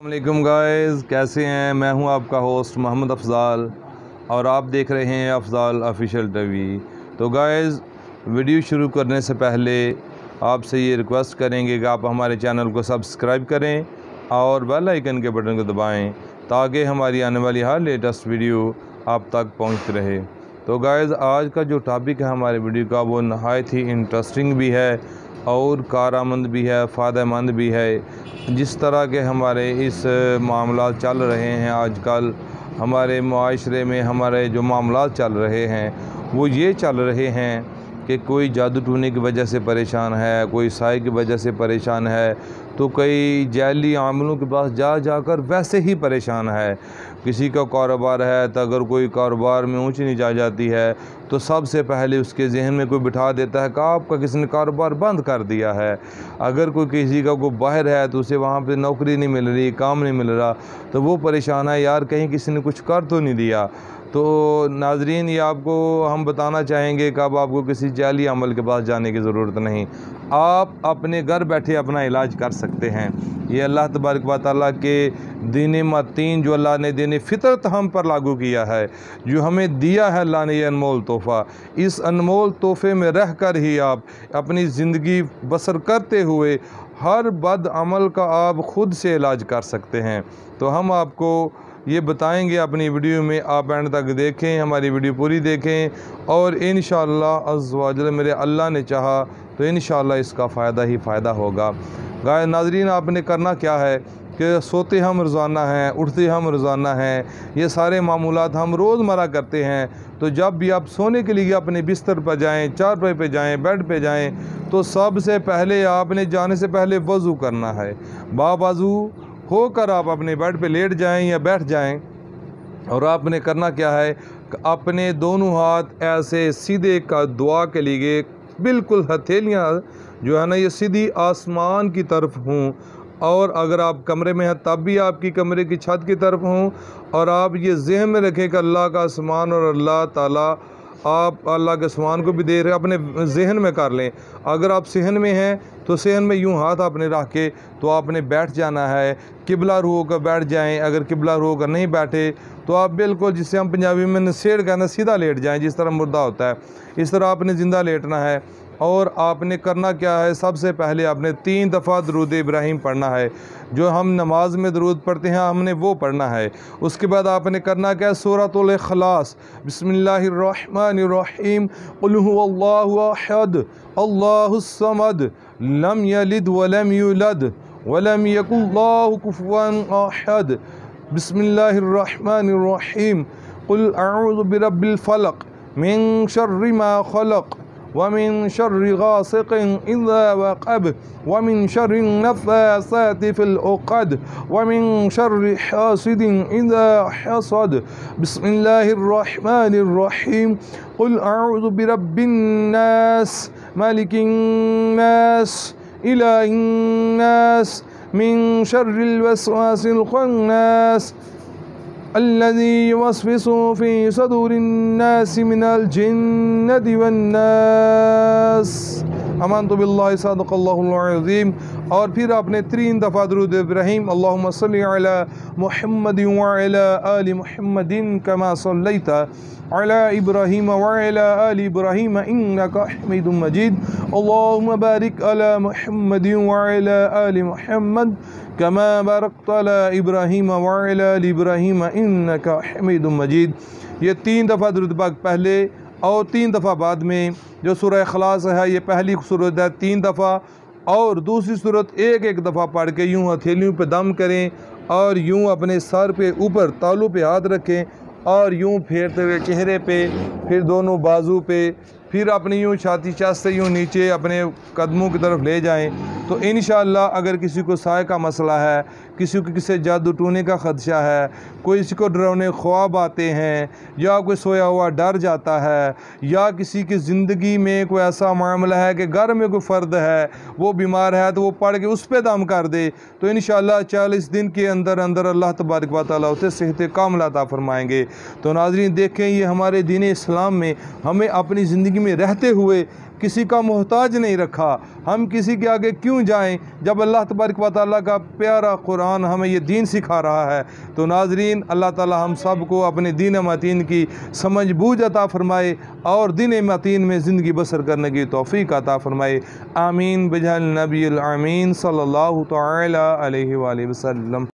अस्सलामुअलैकुम गाइस, कैसे हैं। मैं हूं आपका होस्ट मोहम्मद अफज़ाल और आप देख रहे हैं अफज़ाल ऑफिशियल टीवी। तो गाइस, वीडियो शुरू करने से पहले आपसे ये रिक्वेस्ट करेंगे कि आप हमारे चैनल को सब्सक्राइब करें और बेल आइकन के बटन को दबाएं ताकि हमारी आने वाली हर लेटेस्ट वीडियो आप तक पहुंचती रहे। तो गाइस, आज का जो टॉपिक है हमारे वीडियो का वो नहायत ही इंटरेस्टिंग भी है और कारआमद भी है, फ़ायदेमंद भी है। जिस तरह के हमारे इस मामला चल रहे हैं आजकल हमारे माशरे में, हमारे जो मामला चल रहे हैं वो ये चल रहे हैं कि कोई जादू टूने की वजह से परेशान है, कोई साए की वजह से परेशान है, तो कई जैली आमलों के पास जाकर वैसे ही परेशान है। किसी का कारोबार है तो अगर कोई कारोबार में ऊंच नीच आ जाती है तो सबसे पहले उसके जहन में कोई बिठा देता है कि आपका किसी ने कारोबार बंद कर दिया है। अगर कोई किसी का कोई बाहर है तो उसे वहाँ पे नौकरी नहीं मिल रही, काम नहीं मिल रहा, तो वो परेशान है, यार कहीं किसी ने कुछ कर तो नहीं दिया। तो नाजरीन, ये आपको हम बताना चाहेंगे कि अब आपको किसी जाली अमल के पास जाने की ज़रूरत नहीं, आप अपने घर बैठे अपना इलाज कर सकते हैं। ये अल्लाह तबारक व तआला के दीन मतीन जो अल्लाह ने दीन फितरत हम पर लागू किया है, जो हमें दिया है अल्लाह ने, ये अनमोल तोहफ़ा, इस अनमोल तोहफ़े में रह कर ही आप अपनी ज़िंदगी बसर करते हुए हर बद अमल का आप ख़ुद से इलाज कर सकते हैं। तो हम आपको ये बताएंगे अपनी वीडियो में, आप एंड तक देखें, हमारी वीडियो पूरी देखें और इंशाअल्लाह अज़्ज़ व जल मेरे अल्लाह ने चाहा तो इंशाअल्लाह इसका फ़ायदा ही फ़ायदा होगा। गाय नाजरीन, आपने करना क्या है कि सोते हम रोज़ाना हैं, उठते हम रोज़ाना हैं, ये सारे मामूलात हम रोज़मर्रा करते हैं। तो जब भी आप सोने के लिए अपने बिस्तर पर जाएँ, चारपाई पे जाएँ, बेड पे जाएँ, तो सबसे पहले आपने जाने से पहले वज़ू करना है। बावज़ू होकर आप अपने बेड पे लेट जाएं या बैठ जाएं और आपने करना क्या है, अपने दोनों हाथ ऐसे सीधे का दुआ के लिए बिल्कुल हथेलियां जो है ना ये सीधी आसमान की तरफ हों, और अगर आप कमरे में हैं तब भी आपकी कमरे की छत की तरफ हों, और आप ये जहन में रखें कि अल्लाह का आसमान और अल्लाह ताला आप अल्लाह के आसमान को भी देख रहे, अपने जहन में कर लें। अगर आप सहन में हैं तो सहन में यूं हाथ आपने रख के तो आपने बैठ जाना है, किबला रू होकर बैठ जाएं। अगर किबला रू होकर नहीं बैठे तो आप बिल्कुल, जिसे हम पंजाबी में नसेड़ कहना, सीधा लेट जाएं, जिस तरह मुर्दा होता है इस तरह आपने ज़िंदा लेटना है। और आपने करना क्या है, सबसे पहले आपने 3 दफ़ा दरूद इब्राहिम पढ़ना है। जो हम नमाज में दरूद पढ़ते हैं हमने वो पढ़ना है। उसके बाद आपने करना क्या है, सूरतुल इखलास, बिस्मिल्लाहिर्रहमानिर्रहीम, कुल हुवल्लाहु अहद अल्लाहुस समद लम यलिद वलम यूलद वलम यकुल लहु कुफुवन अहद, बिस्मिल्लाहिर्रहमानिर्रहीम, कुल अऊज़ु बिरब्बिल फलक मिन शर्रि मा खलक वमिन शर्रि गासिकिन इज़ा वक़ब वमिन शर्रि नफ़्फ़ासाति फ़िल उक़द वमिन शर्रि हासिदिन इज़ा हसद, बिस्मिल्लाहिर्रहमानिर्रहीम, कुल अऊज़ु बिरब्बिन नास मालिकिन नास इलाहिन नास मिन शर्रिल वस्वासिल खन्नास अल्लज़ी युवस्विसु फ़ी सदूरिन्नासि मिनल जिन्नति वन्नास, आमन्तु बिल्लाहि सदक़ल्लाहुल अज़ीम। और फिर आपने 3 दफ़ा दरूद इब्राहिम, अल्लाहुम्मा सल्लि अला मुहम्मदिन व अला आलि मुहम्मदिन कमा सल्लैता अला इब्राहीम व अला आलि इब्राहीम इन्नका हमीदुम मजीद, अल्लाहुम्मा बारिक अला मुहम्मदिन व अला आलि मुहम्मद कमा बारकता अला इब्राहीम व अला आलि इब्राहीम इन्नका हमीदुम मजीद। ये 3 दफ़ा दरूद पाक पहले और 3 दफ़ा बाद में। जो सूरह इखलास है ये पहली सूरत है 3 दफ़ा, और दूसरी सूरत एक दफ़ा पढ़ के यूँ हथेलियों पे दम करें और यूँ अपने सर पे ऊपर तालू पे हाथ रखें और यूँ फेरते हुए चेहरे पे, फिर दोनों बाजू पे, फिर अपनी यूँ छाती चेस्ट से यूँ नीचे अपने कदमों की तरफ ले जाएं। तो इंशाअल्लाह अगर किसी को साए का मसला है, किसी को किसी जादू टूने का ख़दशा है, कोई किसी को डरावने ख्वाब आते हैं, या कोई सोया हुआ डर जाता है, या किसी की ज़िंदगी में कोई ऐसा मामला है कि घर में कोई फ़र्द है वो बीमार है तो वो पढ़ के उस पर दम कर दे, तो इंशाअल्लाह 40 दिन के अंदर अंदर अल्लाह तबारक व तआला उसे सेहत कामिला अता फरमाएंगे। तो नाज़रीन देखें, ये हमारे दीन इस्लाम में हमें अपनी ज़िंदगी में रहते हुए किसी का मोहताज नहीं रखा। हम किसी के आगे क्यों जाएं जब अल्लाह तबारक व तआला का प्यारा कुरान हमें ये दीन सिखा रहा है। तो नाजरीन, अल्लाह ताला हम सब को अपने दीन मतीन की समझ बूझ अता फ़रमाए और दीन मतीन में ज़िंदगी बसर करने की तौफ़ीक़ अता फ़रमाए। आमीन बिजल नबील आमीन सल्लल्लाहु तआला अलैहि वसल्लम।